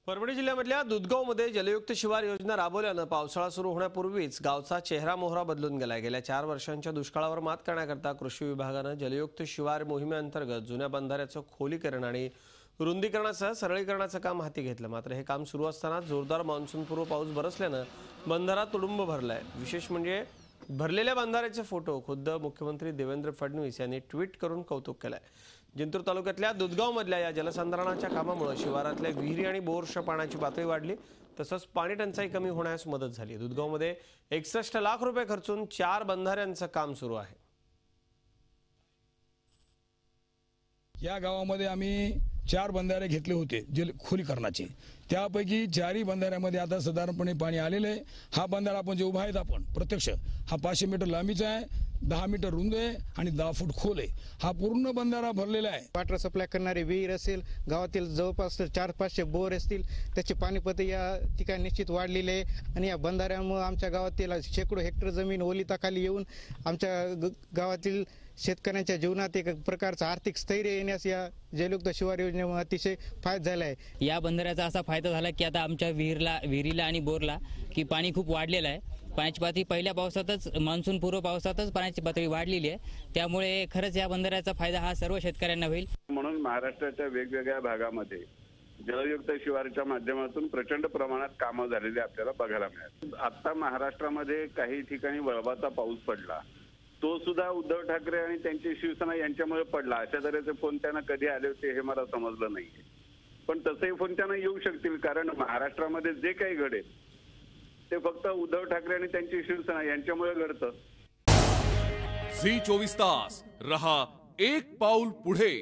परभणी जिल्ह्यामधल्या दुधगावमध्ये जलयुक्त शिवार योजना राबवल्यानं पावसाळा सुरू होण्यापूर्वीच गावचा चेहरा मोहरा बदलून गेलाय। गेल्या 4 वर्षांच्या दुष्काळावर मात करण्याकरता कृषी विभागानं जलयुक्त शिवार मोहिमेअंतर्गत जुन्या बंधाऱ्याचं खोलीकरण आणि रुंदीकरणासह सरळीकरणाचं काम हाती घेतलं। मात्र हे काम सुरू असताना जोरदार मान्सूनपूर्व पाऊस बरसल्यानं बंधारा तुडुंब भरलाय। विशेष म्हणजे भरलेल्या बंधाऱ्याचे फोटो खुद्द मुख्यमंत्री देवेंद्र फडणवीस यांनी ट्विट करून कौतुक केलंय। जिंतूर तालुक्यातल्या दुधगावमधल्या या जलसंधारणाच्या कामामुळे शिवारातल्या विहिरी आणि बोरच्या पाण्याची पातळी वाढली, तसंच पाणी टंचाई कमी होण्यास मदत झाली। दुधगावमध्ये 61 लाख रुपये खर्चून 4 बंधाऱ्यांचं काम सुरू आहे। या गावामध्ये आम्ही 4 बंधारे घेतले होते जल खोलीकरणाचे। त्यापैकी 4ही बंधाऱ्यामध्ये आता साधारणपणे पाणी आलेले आहे। हा बंधारा आपण जे उभा आहेत आपण प्रत्यक्ष हा 500 मीटर लांबीचा आहे, 10 मीटर रुंद आहे आणि 10 फूट खोल आहे। हा पूर्ण बंधारा भरलेला आहे। वॉटर सप्लाय करणारे विहीर असेल, गावातील जवळपास 400-500 बोर असतील, त्याची पाणीपातळी या ठिकाणी निश्चित वाढलेली आहे आणि या बंधाऱ्यामुळे आमच्या गावातील शेकडो हेक्टर जमीन ओलिताखाली येऊन आमच्या गावातील शेतकऱ्यांच्या जीवनात एक प्रकारचा आर्थिक स्थैर्य येण्यास या जलयुक्त शिवार योजनेमुळे अतिशय फायदा झाला आहे। या बंधाऱ्याचा असा फायदा झाला की आता आमच्या विहिरीला आणि बोरला की पाणी खूप वाढलेलं आहे। पाण्याची पातळी पहिल्या पावसातच मान्सून पूर्व पावसातच पाण्याची पातळी वाढलेली आहे। त्यामुळे खरंच या बंधाऱ्याचा फायदा हा सर्व शेतकऱ्यांना होईल। म्हणून महाराष्ट्राच्या वेगवेगळ्या भागामध्ये जलयुक्त शिवारच्या माध्यमातून प्रचंड प्रमाणात कामं झालेली आपल्याला बघायला मिळतात। आता महाराष्ट्रामध्ये काही ठिकाणी वळवाचा पाऊस पडला, तो सुद्धा उद्धव ठाकरे आणि त्यांची शिवसेना यांच्यामुळे पडला। अशा तऱ्हेचे फोन त्यांना कधी आले होते हे मला समजलं नाही, पण तसेही फोन त्यांना येऊ शकतील, कारण महाराष्ट्रामध्ये जे काही घडेल ते फक्त उद्धव ठाकरे आणि त्यांची शिवसेना यांच्यामुळे घडतं। झी 24 तास रहा एक पाऊल पुढे।